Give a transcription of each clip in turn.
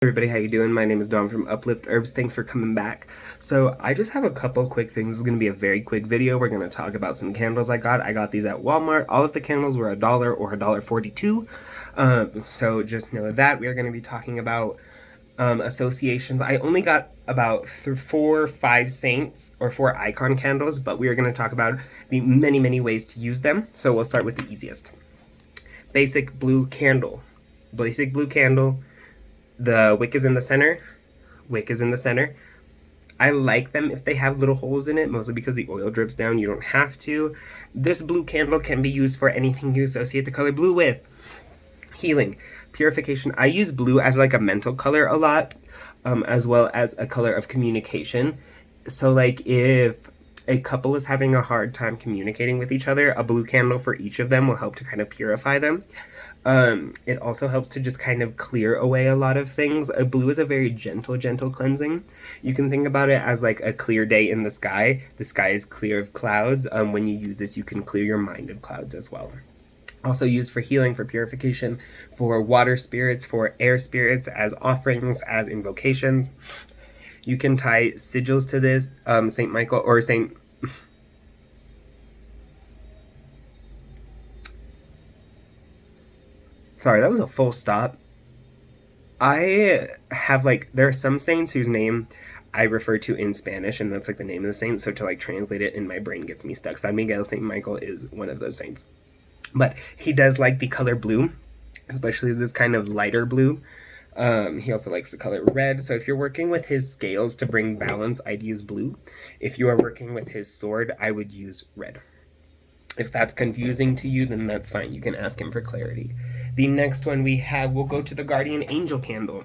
Everybody, how you doing? My name is Dom from UPLift Herbs. Thanks for coming back. So I just have a couple quick things. This is going to be a very quick video. We're going to talk about some candles I got. I got these at Walmart. All of the candles were $1 or $1.42. So just know that we are going to be talking about associations. I only got about 4 or 5 saints or 4 icon candles, but we are going to talk about the many ways to use them. So we'll start with the easiest. Basic blue candle. Basic blue candle. The wick is in the center. Wick is in the center. I like them if they have little holes in it, mostly because the oil drips down. You don't have to. This blue candle can be used for anything you associate the color blue with. Healing, purification. I use blue as like a mental color a lot, as well as a color of communication. So like if a couple is having a hard time communicating with each other, a blue candle for each of them will help to kind of purify them. It also helps to just kind of clear away a lot of things. Blue is a very gentle cleansing. You can think about it as like a clear day in the sky. The sky is clear of clouds. When you use this, you can clear your mind of clouds as well. Also used for healing, for purification, for water spirits, for air spirits, as offerings, as invocations. You can tie sigils to this, Saint Michael or Saint... Sorry, that was a full stop. I have there are some saints whose name I refer to in Spanish, and that's like the name of the saint, so to like translate it in my brain gets me stuck. San Miguel, Saint Michael is one of those saints. But he does like the color blue, especially this kind of lighter blue. He also likes the color red, so if you're working with his scales to bring balance, I'd use blue. If you are working with his sword, I would use red. If that's confusing to you, then that's fine. You can ask him for clarity. The next one we have, we'll go to the Guardian Angel Candle.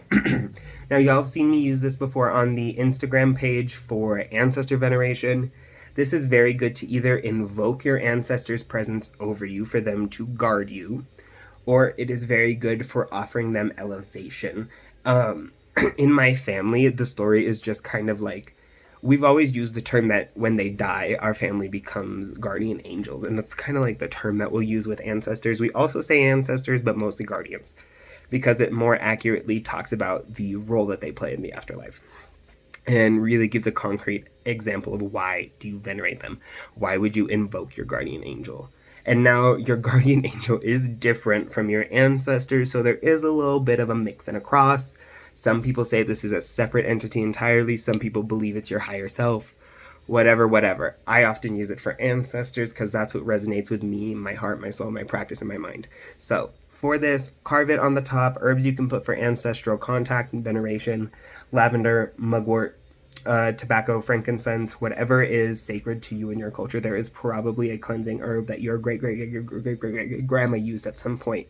Now, y'all have seen me use this before on the Instagram page for ancestor veneration. This is very good to either invoke your ancestors' presence over you for them to guard you, or it is very good for offering them elevation. In my family, the story is just kind of like, we've always used the term that when they die, our family becomes guardian angels. And that's kind of like the term that we'll use with ancestors. We also say ancestors, but mostly guardians, because it more accurately talks about the role that they play in the afterlife. And really gives a concrete example of why do you venerate them? Why would you invoke your guardian angel? And now your guardian angel is different from your ancestors, so there is a little bit of a mix and a cross. Some people say this is a separate entity entirely. Some people believe it's your higher self. Whatever. I often use it for ancestors because that's what resonates with me, my heart, my soul, my practice, and my mind. So for this, carve it on the top. Herbs you can put for ancestral contact and veneration. Lavender, mugwort, tobacco, frankincense, whatever is sacred to you in your culture. There is probably a cleansing herb that your great grandma used at some point.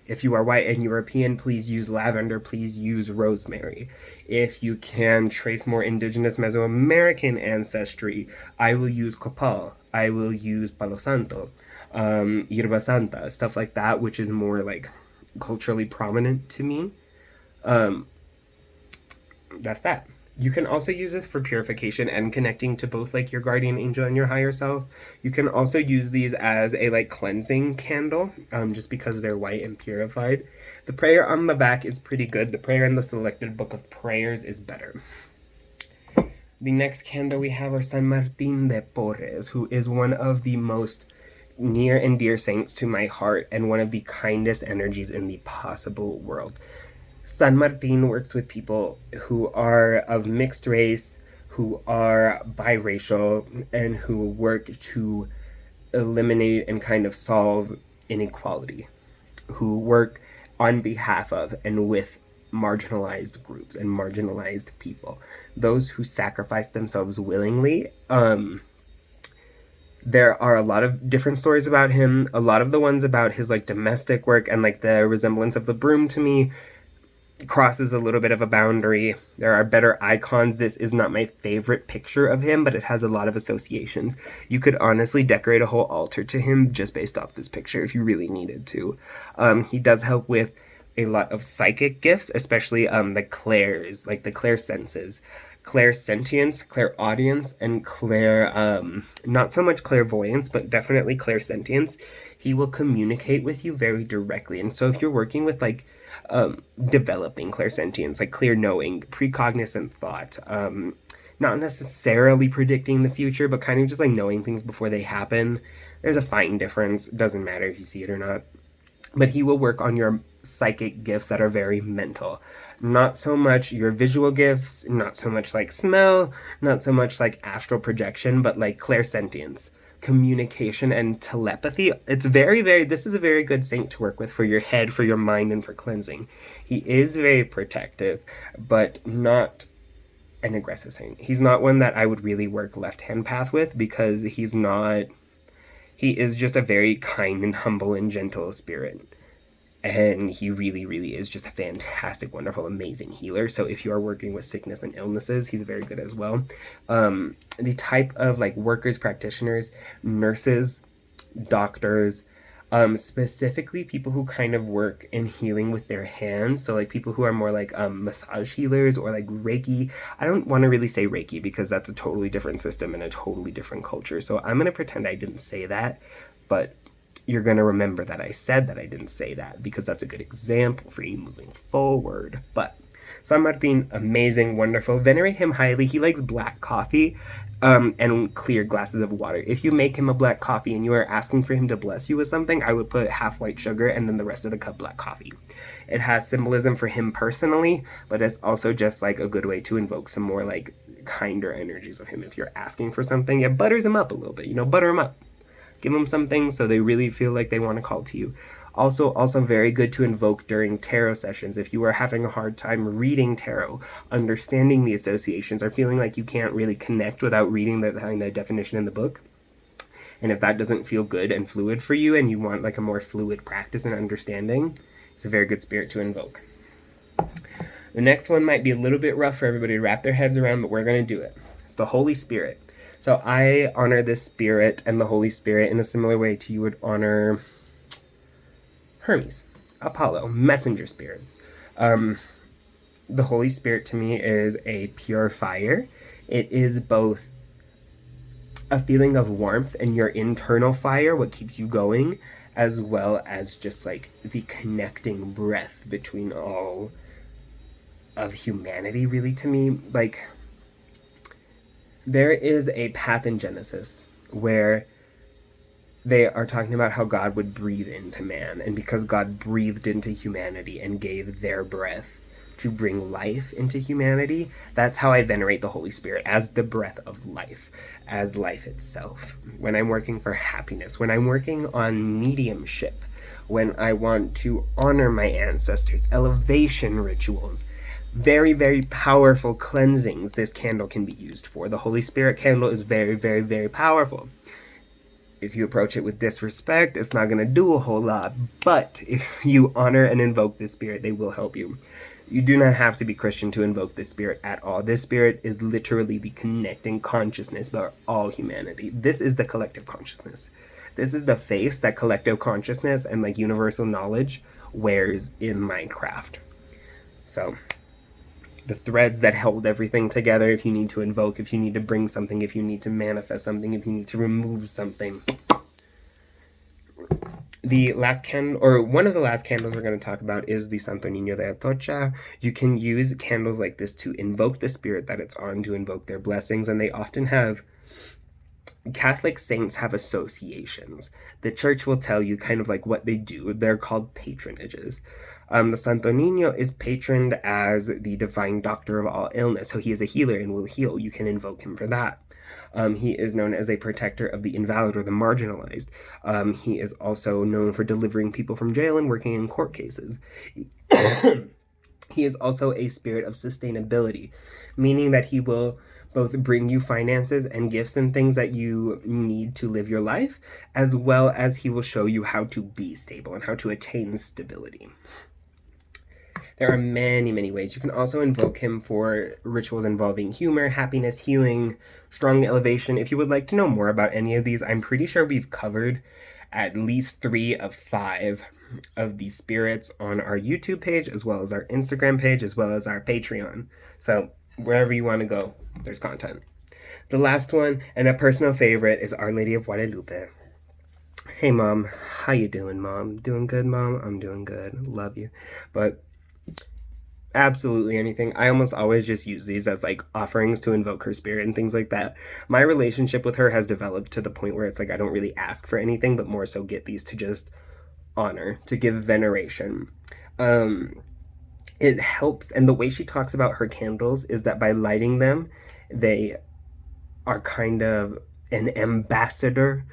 If you are white and European, please use lavender, please use rosemary. If you can trace more indigenous Mesoamerican ancestry, I will use copal, I will use palo santo, yerba santa, stuff like that, which is more like culturally prominent to me. That's that. You can also use this for purification and connecting to both like your guardian angel and your higher self. You can also use these as a like cleansing candle, just because they're white and purified. The prayer on the back is pretty good. The prayer in the selected book of prayers is better. The next candle we have are San Martin de Porres, who is one of the most near and dear saints to my heart and one of the kindest energies in the possible world. San Martin works with people who are of mixed race, who are biracial, and who work to eliminate and kind of solve inequality, who work on behalf of and with marginalized groups and marginalized people, those who sacrifice themselves willingly. There are a lot of different stories about him. A lot of the ones about his like domestic work and like the resemblance of the broom to me crosses a little bit of a boundary. There are better icons. This is not my favorite picture of him, but it has a lot of associations. You could honestly decorate a whole altar to him just based off this picture if you really needed to. He does help with a lot of psychic gifts, especially the clairs, like the clairsenses, clairsentience, clairaudience, and not so much clairvoyance, but definitely clairsentience. He will communicate with you very directly. And so if you're working with like developing clairsentience, like clear knowing, precognizant thought, not necessarily predicting the future, but kind of just like knowing things before they happen. There's a fine difference. It doesn't matter if you see it or not. But he will work on your psychic gifts that are very mental. Not so much your visual gifts, not so much like smell, not so much like astral projection, but like clairsentience, communication, and telepathy. It's this is a very good saint to work with for your head, for your mind, and for cleansing. He is very protective, but not an aggressive saint. He's not one that I would really work left-hand path with, because he is just a very kind and humble and gentle spirit. And he really, really is just a fantastic, wonderful, amazing healer. So if you are working with sickness and illnesses, he's very good as well. The type of like workers, practitioners, nurses, doctors, specifically people who kind of work in healing with their hands. So like people who are more like massage healers or like Reiki. I don't want to really say Reiki because that's a totally different system and a totally different culture. So I'm going to pretend I didn't say that, but you're going to remember that I said that I didn't say that, because that's a good example for you moving forward. But San Martin, amazing, wonderful. Venerate him highly. He likes black coffee and clear glasses of water. If you make him a black coffee and you are asking for him to bless you with something, I would put half white sugar and then the rest of the cup black coffee. It has symbolism for him personally, but it's also just like a good way to invoke some more like kinder energies of him. If you're asking for something, it butters him up a little bit, butter him up. Give them something so they really feel like they want to call to you. Also very good to invoke during tarot sessions. If you are having a hard time reading tarot, understanding the associations, or feeling like you can't really connect without reading the definition in the book, and if that doesn't feel good and fluid for you and you want like a more fluid practice and understanding, it's a very good spirit to invoke. The next one might be a little bit rough for everybody to wrap their heads around, but we're going to do it. It's the Holy Spirit. So I honor this spirit and the Holy Spirit in a similar way to you would honor Hermes, Apollo, messenger spirits. The Holy Spirit to me is a pure fire. It is both a feeling of warmth and your internal fire, what keeps you going, as well as just like the connecting breath between all of humanity, really, to me. Like, there is a path in Genesis where they are talking about how God would breathe into man. And because God breathed into humanity and gave their breath to bring life into humanity, that's how I venerate the Holy Spirit, as the breath of life, as life itself. When I'm working for happiness, when I'm working on mediumship, when I want to honor my ancestors, elevation rituals, very, very powerful cleansings this candle can be used for. The Holy Spirit candle is very, very, very powerful. If you approach it with disrespect, it's not going to do a whole lot. But if you honor and invoke this spirit, they will help you. You do not have to be Christian to invoke this spirit at all. This spirit is literally the connecting consciousness about all humanity. This is the collective consciousness. This is the face that collective consciousness and like universal knowledge wears in Minecraft. So the threads that hold everything together, if you need to invoke, if you need to bring something, if you need to manifest something, if you need to remove something. The last candle, or one of the last candles we're going to talk about, is the Santo Nino de Atocha. You can use candles like this to invoke the spirit that it's on, to invoke their blessings, and they often have, Catholic saints have associations. The church will tell you kind of like what they do. They're called patronages. The Santo Nino is patroned as the divine doctor of all illness, so he is a healer and will heal. You can invoke him for that. He is known as a protector of the invalid or the marginalized. He is also known for delivering people from jail and working in court cases. He is also a spirit of sustainability, meaning that he will both bring you finances and gifts and things that you need to live your life, as well as he will show you how to be stable and how to attain stability. There are many, many ways. You can also invoke him for rituals involving humor, happiness, healing, strong elevation. If you would like to know more about any of these, I'm pretty sure we've covered at least 3 of 5 of these spirits on our YouTube page, as well as our Instagram page, as well as our Patreon. So wherever you want to go, there's content. The last one, and a personal favorite, is Our Lady of Guadalupe. Hey, Mom. How you doing, Mom? Doing good, Mom? I'm doing good. Love you. But Absolutely anything. I almost always just use these as like offerings to invoke her spirit and things like that. My relationship with her has developed to the point where it's like I don't really ask for anything, but more so get these to just honor, to give veneration. Um, it helps, and the way she talks about her candles is that by lighting them, they are kind of an ambassador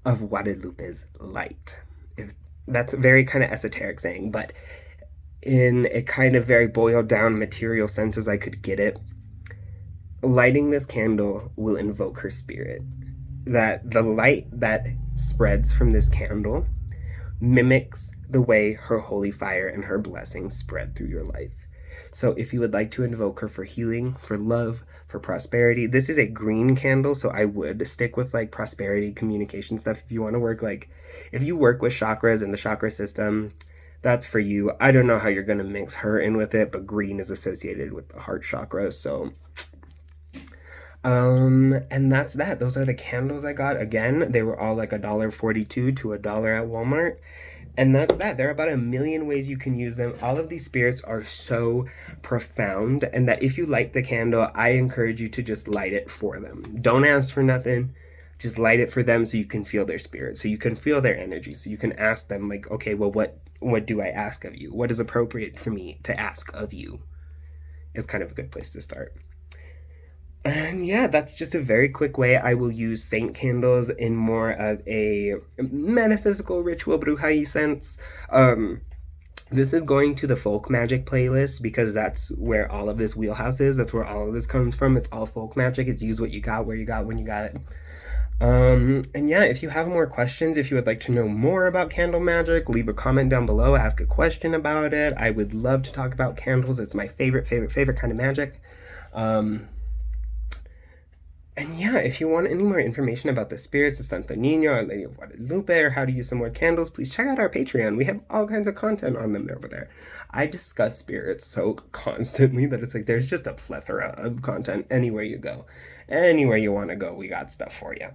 of Guadalupe's light. If that's a very kind of esoteric saying, but in a kind of very boiled down material sense as I could get it, lighting this candle will invoke her spirit. That the light that spreads from this candle mimics the way her holy fire and her blessings spread through your life. So if you would like to invoke her for healing, for love, for prosperity, this is a green candle, so I would stick with like prosperity, communication stuff. If you want to work like, if you work with chakras and the chakra system, that's for you. I don't know how you're going to mix her in with it, but green is associated with the heart chakra, so and that's that. Those are the candles I got. Again, they were all like $1.42 to $1 at Walmart. And that's that. There are about a million ways you can use them. All of these spirits are so profound, and that if you light the candle, I encourage you to just light it for them. Don't ask for nothing. Just light it for them so you can feel their spirit, so you can feel their energy, so you can ask them like, okay, well, what do I ask of you? What is appropriate for me to ask of you? Is kind of a good place to start. And yeah, that's just a very quick way I will use saint candles in more of a metaphysical ritual bruja sense. This is going to the folk magic playlist because that's where all of this wheelhouse is. That's where all of this comes from. It's all folk magic. It's use what you got, where you got, when you got it. And yeah, if you have more questions, if you would like to know more about candle magic, leave a comment down below, ask a question about it. I would love to talk about candles. It's my favorite kind of magic. And yeah, if you want any more information about the spirits of Santo Nino or Lady of Guadalupe or how to use some more candles, please check out our Patreon. We have all kinds of content on them over there. I discuss spirits so constantly that it's like there's just a plethora of content anywhere you go. Anywhere you want to go, we got stuff for you.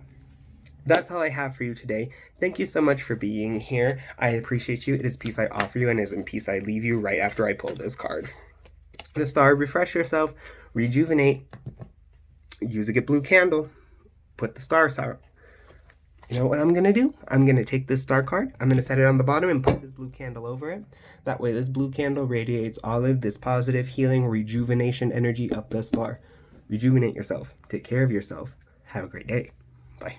That's all I have for you today. Thank you so much for being here. I appreciate you. It is peace I offer you, and it is in peace I leave you right after I pull this card. The star, refresh yourself, rejuvenate, use a get blue candle, put the stars out. You know what I'm going to do? I'm going to take this star card, I'm going to set it on the bottom and put this blue candle over it. That way this blue candle radiates all of this positive healing, rejuvenation energy up the star. Rejuvenate yourself. Take care of yourself. Have a great day. Bye.